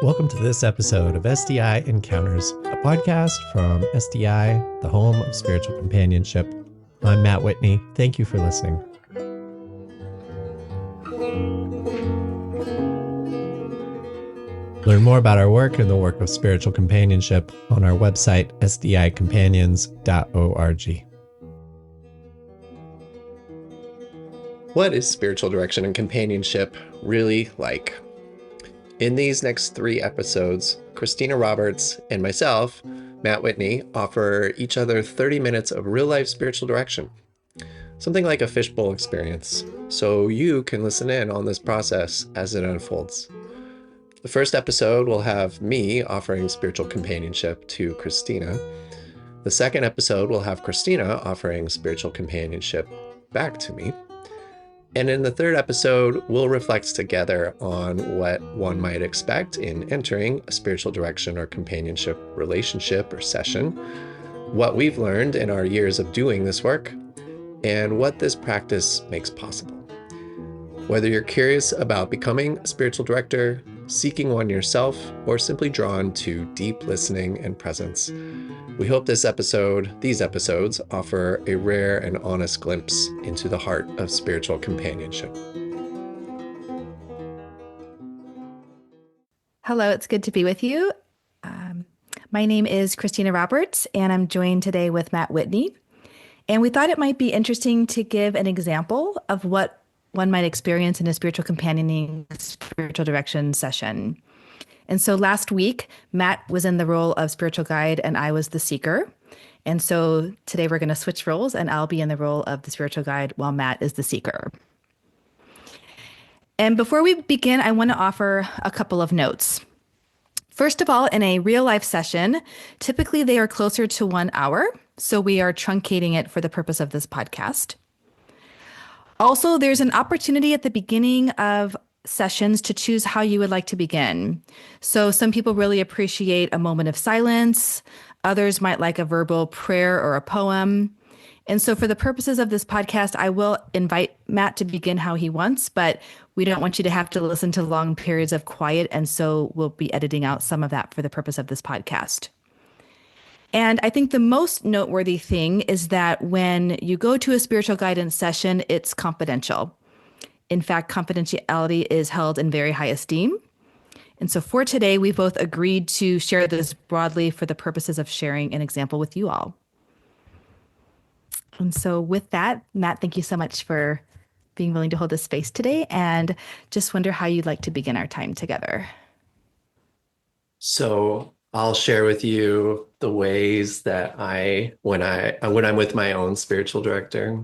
Welcome to this episode of SDI Encounters, a podcast from SDI, the home of spiritual companionship. I'm Matt Whitney. Thank you for listening. Learn more about our work and the work of spiritual companionship on our website, sdicompanions.org. What is spiritual direction and companionship really like? In these next 3 episodes, Christina Roberts and myself, Matt Whitney, offer each other 30 minutes of real-life spiritual direction, something like a fishbowl experience, so you can listen in on this process as it unfolds. The first episode will have me offering spiritual companionship to Christina. The second episode will have Christina offering spiritual companionship back to me. And in the third episode, we'll reflect together on what one might expect in entering a spiritual direction or companionship relationship or session, what we've learned in our years of doing this work, and what this practice makes possible. Whether you're curious about becoming a spiritual director, seeking one yourself, or simply drawn to deep listening and presence, we hope these episodes offer a rare and honest glimpse into the heart of spiritual companionship. Hello, it's good to be with you. My name is Christina Roberts, and I'm joined today with Matt Whitney. And we thought it might be interesting to give an example of what one might experience in a spiritual companioning, spiritual direction session. And so last week, Matt was in the role of spiritual guide and I was the seeker. And so today we're going to switch roles and I'll be in the role of the spiritual guide while Matt is the seeker. And before we begin, I want to offer a couple of notes. First of all, in a real life session, typically they are closer to 1 hour. So we are truncating it for the purpose of this podcast. Also, there's an opportunity at the beginning of sessions to choose how you would like to begin. So some people really appreciate a moment of silence. Others might like a verbal prayer or a poem. And so for the purposes of this podcast, I will invite Matt to begin how he wants, but we don't want you to have to listen to long periods of quiet. And so we'll be editing out some of that for the purpose of this podcast. And I think the most noteworthy thing is that when you go to a spiritual guidance session, it's confidential. In fact, confidentiality is held in very high esteem. And so for today, we both agreed to share this broadly for the purposes of sharing an example with you all. And so with that, Matt, thank you so much for being willing to hold this space today, and just wonder how you'd like to begin our time together. So I'll share with you the ways that when I'm with my own spiritual director,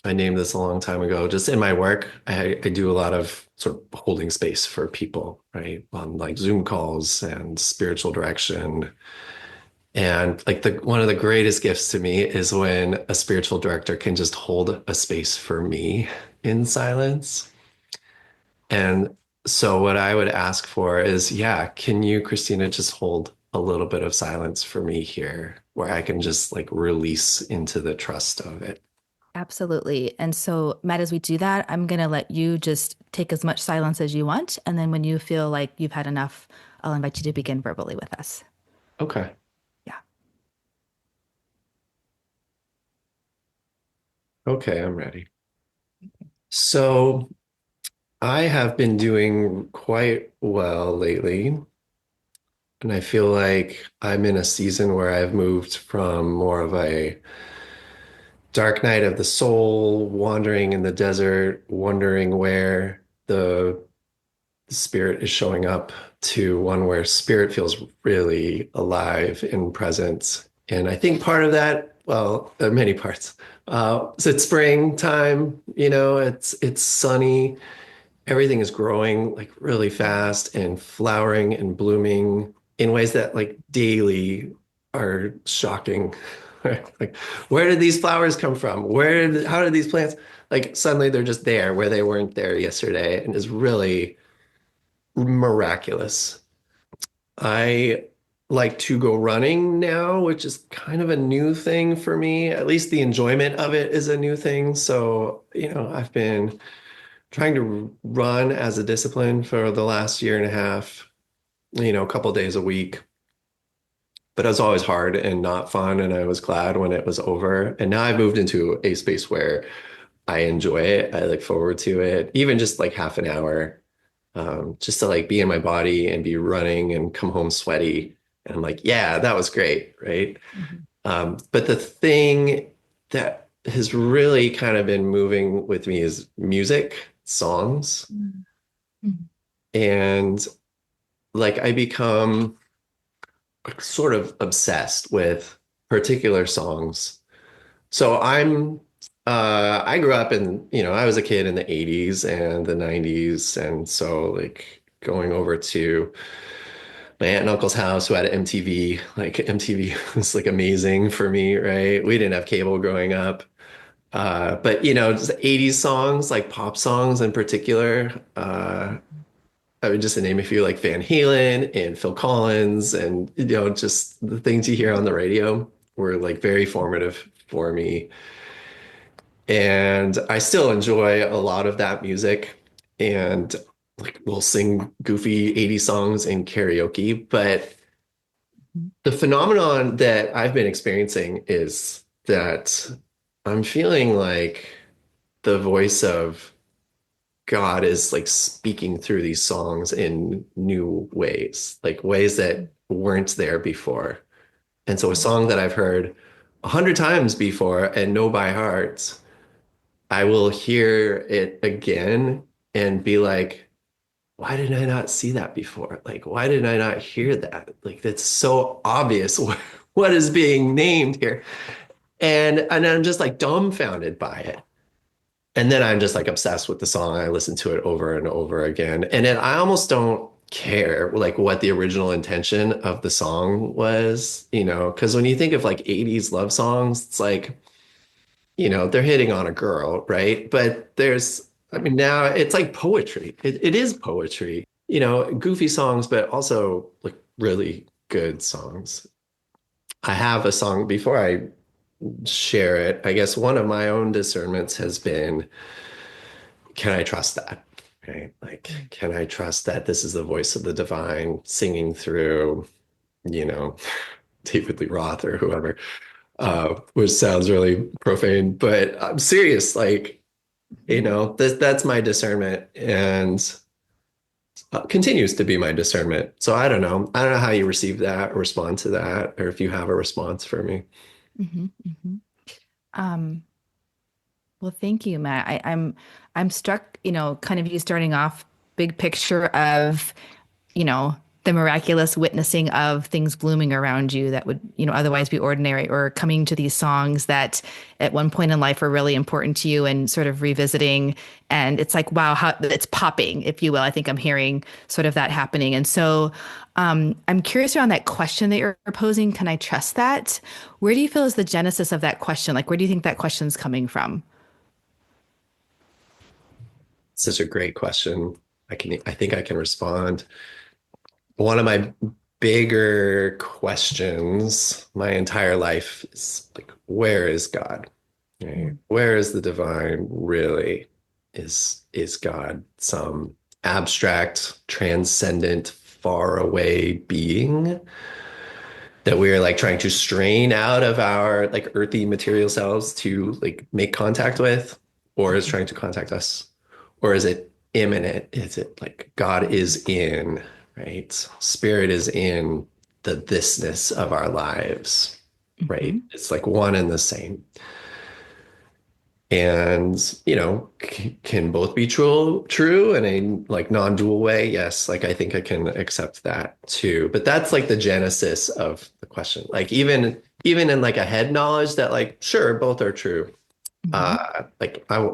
I named this a long time ago, just in my work, I do a lot of sort of holding space for people, right? On like Zoom calls and spiritual direction. And like one of the greatest gifts to me is when a spiritual director can just hold a space for me in silence. And so what I would ask for is, can you, Christina, just hold a little bit of silence for me here where I can just like release into the trust of it? Absolutely. And so, Matt, as we do that, I'm going to let you just take as much silence as you want. And then when you feel like you've had enough, I'll invite you to begin verbally with us. Okay. Yeah. Okay, I'm ready. So I have been doing quite well lately. And I feel like I'm in a season where I've moved from more of a dark night of the soul, wandering in the desert, wondering where the spirit is showing up, to one where spirit feels really alive and present. And I think part of that, well, there are many parts. So it's springtime, it's sunny. Everything is growing like really fast and flowering and blooming in ways that like daily are shocking. Like, where did these flowers come from? How did these plants, like suddenly they're just there where they weren't there yesterday, and is really miraculous. I like to go running now, which is kind of a new thing for me. At least the enjoyment of it is a new thing. So, I've been trying to run as a discipline for the last year and a half. a couple days a week. But it was always hard and not fun. And I was glad when it was over. And now I've moved into a space where I enjoy it. I look forward to it, even just like half an hour, just to like be in my body and be running and come home sweaty. And I'm like, yeah, that was great. Right. Mhm. But the thing that has really kind of been moving with me is music, songs. Mhm. And like I become sort of obsessed with particular songs. So I grew up in, I was a kid in the 80s and the 90s. And so like going over to my aunt and uncle's house who had an MTV, like MTV was like amazing for me, right? We didn't have cable growing up. But just 80s songs, like pop songs in particular. I would just name a few like Van Halen and Phil Collins and just the things you hear on the radio were like very formative for me. And I still enjoy a lot of that music and like we'll sing goofy 80s songs in karaoke, but the phenomenon that I've been experiencing is that I'm feeling like the voice of God is like speaking through these songs in new ways, like ways that weren't there before. And so a song that I've heard 100 times before and know by heart, I will hear it again and be like, why did I not see that before? Like, why did I not hear that? Like, that's so obvious what is being named here. And I'm just like dumbfounded by it. And then I'm just like obsessed with the song. I listen to it over and over again. And then I almost don't care like what the original intention of the song was, because when you think of like 80s love songs, it's like, they're hitting on a girl, right? But I mean, now it's like poetry. It is poetry, goofy songs, but also like really good songs. I have a song before I share it. I guess one of my own discernments has been, can I trust that? Right? Like, can I trust that this is the voice of the divine singing through, you know, David Lee Roth or whoever, which sounds really profane, but I'm serious. Like, that's my discernment and continues to be my discernment. So I don't know. I don't know how you receive that or respond to that, or if you have a response for me. Mhm. Mhm. Um, well, thank you, Matt. I'm struck, kind of you starting off big picture of, you know, the miraculous witnessing of things blooming around you that would, otherwise be ordinary, or coming to these songs that at one point in life were really important to you and sort of revisiting. And it's like, wow, how it's popping, if you will. I think I'm hearing sort of that happening. And so I'm curious around that question that you're posing. Can I trust that? Where do you feel is the genesis of that question? Like, where do you think that question's coming from? Such a great question. I think I can respond. One of my bigger questions my entire life is like, where is God? Right? Mm, Where is the divine really? Is God some abstract, transcendent, far away being that we're like trying to strain out of our like earthy material selves to like make contact with, or is mhm, trying to contact us? Or is it imminent? Is it like God is in, right? Spirit is in the thisness of our lives, right? mhm, It's like one and the same. And, can both be true in a like non-dual way. Yes, like I think I can accept that too. But that's like the genesis of the question. Like even in like a head knowledge that like sure both are true. mhm, Like I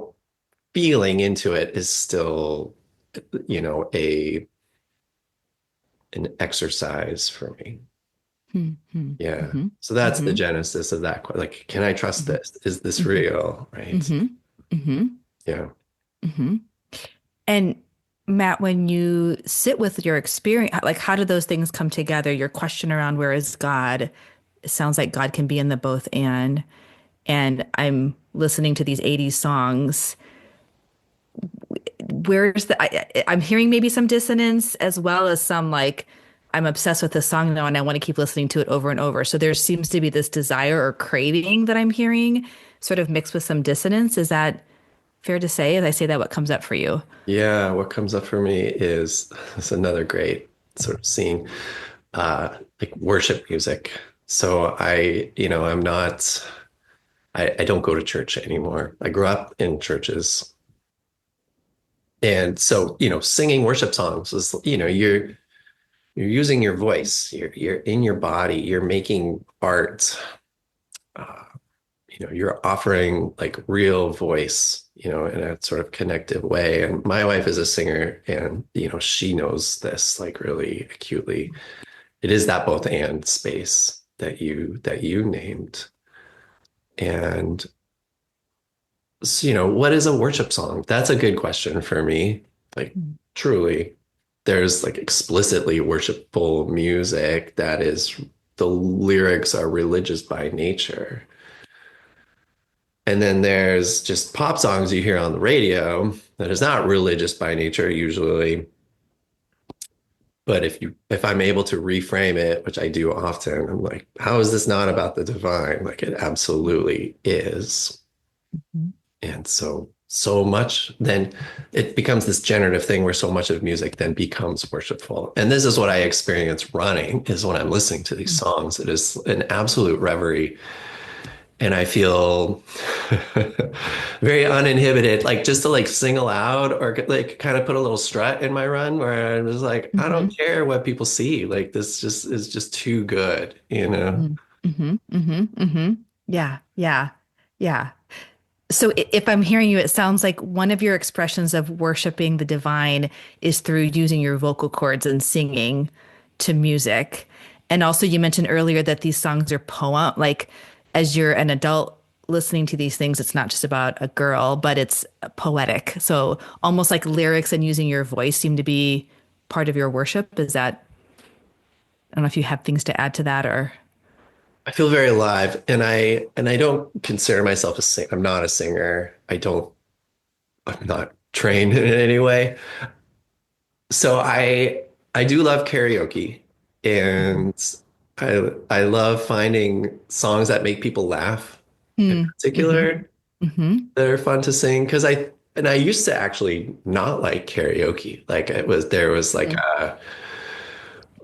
feeling into it is still, a an exercise for me. mhm, mhm, Yeah. mhm, So that's the mhm, genesis of that. Like, can I trust mhm, this? Is this mhm, real? Right. mhm, mhm, Yeah. mhm. And Matt, when you sit with your experience, like how do those things come together? Your question around where is God? It sounds like God can be in the both and. And I'm listening to these 80s songs. Where's I'm hearing maybe some dissonance as well as some like, I'm obsessed with this song now and I want to keep listening to it over and over. So there seems to be this desire or craving that I'm hearing, sort of mixed with some dissonance. Is that fair to say? As I say that, what comes up for you? Yeah, what comes up for me is another great sort of scene, like worship music. So I'm not, I don't go to church anymore. I grew up in churches. And so, singing worship songs is, you're using your voice, you're in your body, you're making art, uh, you're offering like real voice, in a sort of connective way. And my wife is a singer and, she knows this like really acutely. It is that both and space that you named. And so, what is a worship song? That's a good question for me. Like truly, there's like explicitly worshipful music that is the lyrics are religious by nature. And then there's just pop songs you hear on the radio that is not religious by nature usually. But if I'm able to reframe it, which I do often, I'm like, how is this not about the divine? Like it absolutely is. Mhm. And so much then it becomes this generative thing where so much of music then becomes worshipful. And this is what I experience running is when I'm listening to these songs. It is an absolute reverie and I feel very uninhibited, like just to like sing aloud or like kind of put a little strut in my run where I'm just like, I don't Mhm. care what people see. Like this just is just too good, you know? Mhm. Mhm. Mhm. Mhm. Yeah. Yeah. Yeah. So if I'm hearing you, it sounds like one of your expressions of worshiping the divine is through using your vocal cords and singing to music. And also you mentioned earlier that these songs are poem, like as you're an adult listening to these things, it's not just about a girl, but it's poetic. So almost like lyrics and using your voice seem to be part of your worship. Is that, I don't know if you have things to add to that or. I feel very alive and I don't consider myself a singer. I'm not a singer. I'm not trained in any way. So I do love karaoke and I love finding songs that make people laugh in Mm, hmm. particular Hmm. that are fun to sing because I used to actually not like karaoke. Like there was like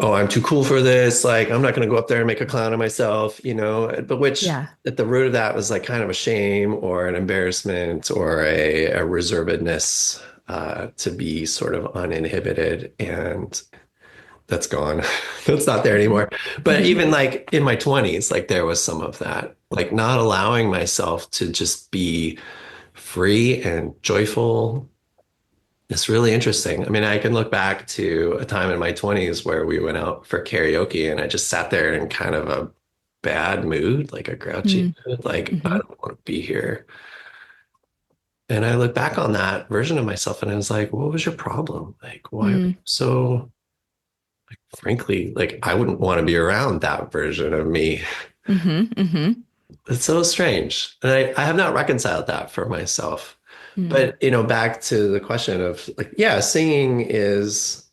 oh, I'm too cool for this. Like, I'm not going to go up there and make a clown of myself, but which Yeah. at the root of that was like kind of a shame or an embarrassment or a reservedness to be sort of uninhibited. And that's gone. That's not there Hmm. anymore. But even like in my 20s, like there was some of that, like not allowing myself to just be free and joyful. It's really interesting. I mean, I can look back to a time in my 20s where we went out for karaoke and I just sat there in kind of a bad mood, like a grouchy mood, like I Hmm. don't want to be here. And I look back on that version of myself and I was like, what was your problem? Like, why are you Hmm. so, frankly, like I wouldn't want to be around that version of me. Hmm. Hmm. It's so strange. And I have not reconciled that for myself. Hmm. But, back to the question of like, yeah, singing is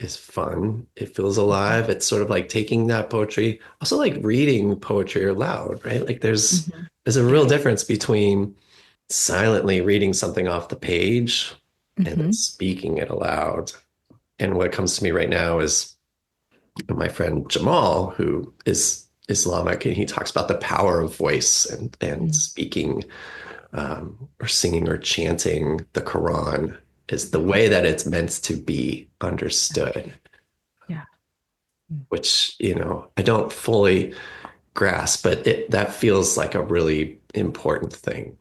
fun. It feels alive. It's sort of like taking that poetry, also like reading poetry aloud, right? Like Hmm. there's a real Yeah. difference between silently reading something off the page and then Hmm. speaking it aloud. And what comes to me right now is my friend Jamal, who is Islamic, and he talks about the power of voice and Hmm. speaking or singing or chanting the Quran is the Hmm. way that it's meant to be understood, Yeah. which, I don't fully grasp, but that feels like a really important thing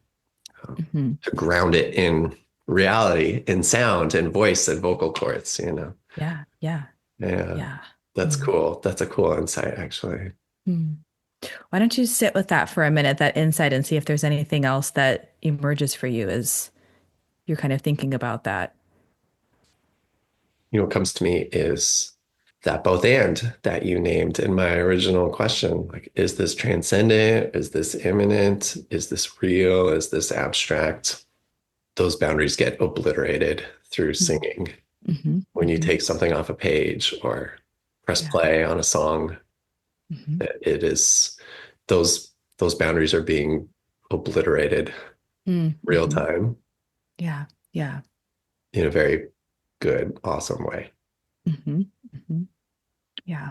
Hmm. to ground it in reality, in sound and voice and vocal cords. Yeah. Yeah. Yeah, Yeah. that's Mm. cool. That's a cool insight, actually. Mm. Why don't you sit with that for a minute, that insight, and see if there's anything else that emerges for you as you're kind of thinking about that. What comes to me is that both and that you named in my original question. Like, is this transcendent? Is this immanent? Is this real? Is this abstract? Those boundaries get obliterated through Mm. singing Hmm. when you Hmm. take something off a page or press Yeah. play on a song, Hmm. it is those boundaries are being obliterated real Mm-hmm. time Yeah. Yeah. in a very good, awesome way. Hmm. Hmm. Yeah.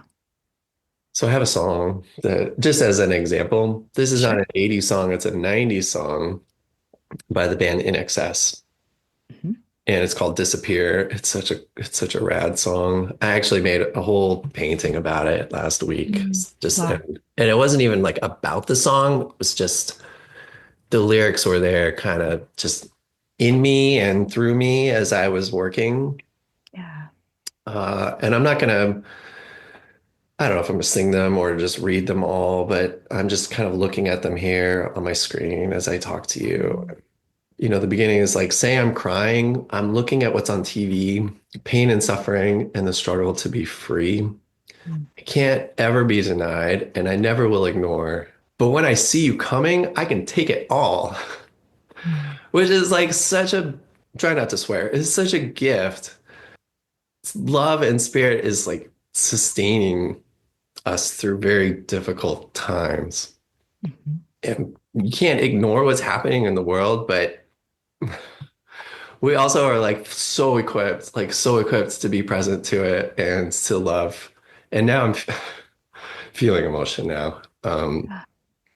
So I have a song that, just as an example, this is not Sure. an 80s song, it's a 90s song by the band In Excess. Hmm. And it's called Disappear. It's such a rad song. I actually made a whole painting about it last week. Mm. It's just Wow. and it wasn't even like about the song. It was just the lyrics were there kind of just in me and through me as I was working. Yeah. And I'm not gonna, I don't know if I'm gonna sing them or just read them all, but I'm just kind of looking at them here on my screen as I talk to you. Mm. The beginning is like, say I'm crying, I'm looking at what's on TV, pain and suffering, and the struggle to be free. Mm. I can't ever be denied, and I never will ignore. But when I see you coming, I can take it all, Mm. which is like try not to swear, it's such a gift. Love and spirit is like sustaining us through very difficult times. Mhm. And you can't ignore what's happening in the world, but we also are like so equipped to be present to it and to love. And now I'm feeling emotion now. Yeah.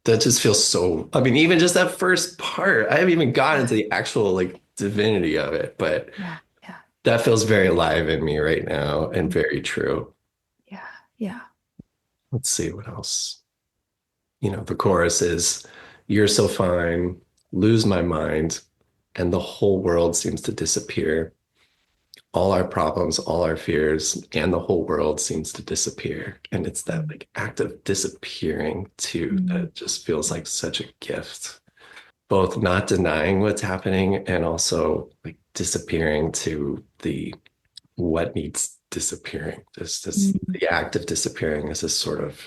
That just feels so, I mean, even just that first part, I haven't even gotten Yeah. into the actual like divinity of it, but Yeah. Yeah. that feels very alive in me right now and Mm. very true. Yeah. Yeah. Let's see what else. The chorus is, "You're so fine, lose my mind, and the whole world seems to disappear. All our problems, all our fears, and the whole world seems to disappear." And it's that Mm. like act of disappearing too Mm. that just feels like such a gift. Both not denying what's happening and also like disappearing to the what needs disappearing. Just Mm. the act of disappearing is a sort of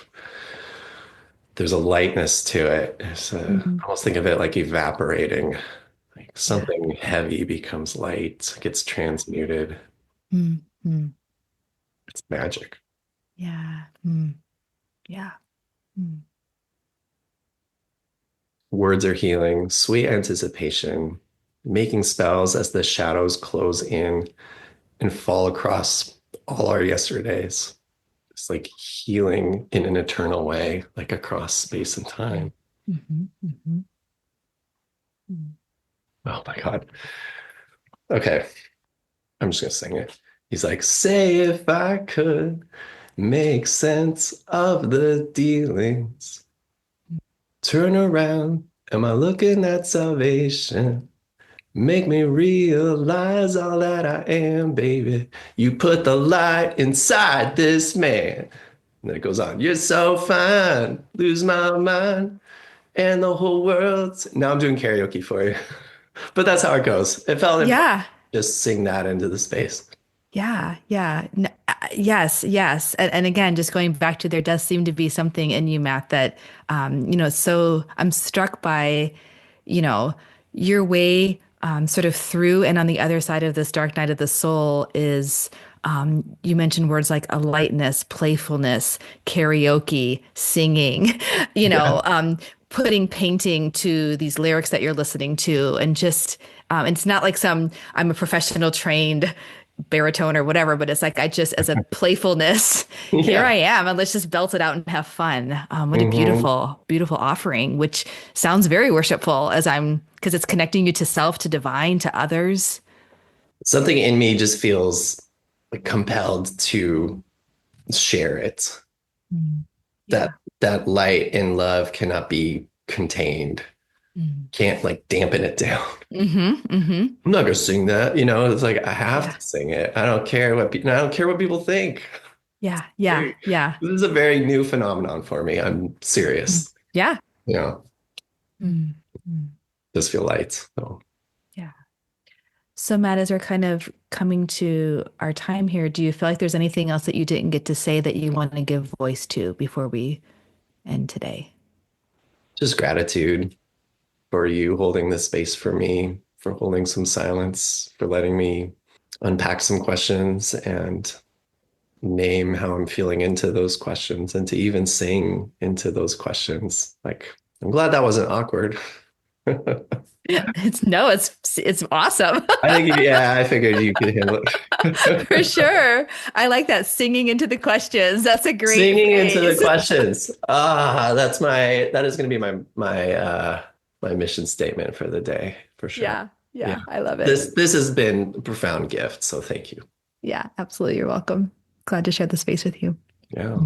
there's a lightness to it. I Mm. almost think of it like evaporating. Like Yeah. something heavy becomes light, gets transmuted. Mm. Mm. It's magic. Yeah. Mm. Yeah. Mm. Words are healing, sweet anticipation, making spells as the shadows close in and fall across all our yesterdays. It's like healing in an eternal way, like across space and Mm. time. Mhm. Mhm. Mm. Oh my God. Okay, I'm just gonna sing it. He's like, say if I could make sense of the dealings. Turn around, am I looking at salvation? Make me realize all that I am, baby. You put the light inside this man. And then it goes on. You're so fine, lose my mind, and the whole world's. Now I'm doing karaoke for you, but that's how it goes. It felt important Yeah. to just sing that into the space. Yeah. Yeah. Yes. Yes. And again, just going back to there does seem to be something in you, Matt, that, so I'm struck by, you know, your way, sort of through and on the other side of this dark night of the soul is, you mentioned words like a lightness, playfulness, karaoke, singing, Yeah. putting painting to these lyrics that you're listening to, and just, it's not like I'm a professional trained baritone or whatever, but it's like I just, as a playfulness, here Yeah. I am, and let's just belt it out and have fun. What a Hmm. beautiful, beautiful offering, which sounds very worshipful because it's connecting you to self, to divine, to others. Something in me just feels like compelled to share it. Mm. That Yeah. that light and love cannot be contained. Mm. Can't like dampen it down. Mm-hmm. Mm-hmm. I'm not gonna sing that. It's like I have Yeah. to sing it. I don't care what people think. Yeah. Yeah. Very, Yeah. this is a very new phenomenon for me. I'm Mm. serious. Yeah. You know, Mm. Mm. just feel light. So Yeah. So, Matt, as we're kind of coming to our time here, do you feel like there's anything else that you didn't get to say that you want to give voice to before we end today? just gratitude for you holding this space for me, for holding some silence, for letting me unpack some questions and name how I'm feeling into those questions and to even sing into those questions. Like, I'm glad that wasn't awkward. It's awesome. I think, yeah, I figured you could handle For it. sure. I like that, singing into the questions. That's a great Singing into the phrase. questions. That is going to be my mission statement for the day, for sure. Yeah. Yeah. Yeah. I love it. This has been a profound gift, so thank you. Yeah, absolutely. You're welcome. Glad to share the space with you. Yeah.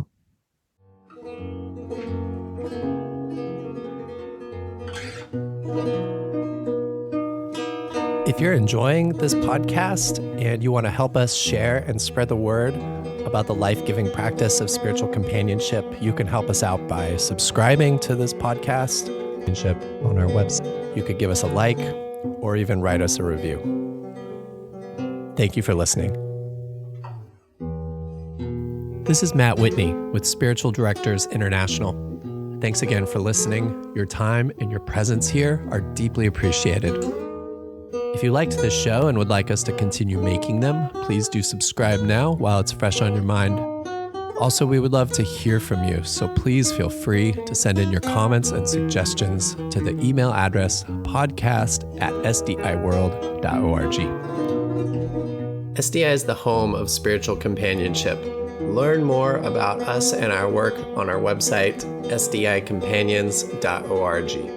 If you're enjoying this podcast and you want to help us share and spread the word about the life-giving practice of spiritual companionship, you can help us out by subscribing to this podcast on our website. You could give us a like or even write us a review. Thank you for listening. This is Matt Whitney with Spiritual Directors International. Thanks again for listening. Your time and your presence here are deeply appreciated. If you liked this show and would like us to continue making them, please do subscribe now while it's fresh on your mind. Also, we would love to hear from you, so please feel free to send in your comments and suggestions to the email address podcast@sdiworld.org. SDI is the home of spiritual companionship. Learn more about us and our work on our website, sdicompanions.org.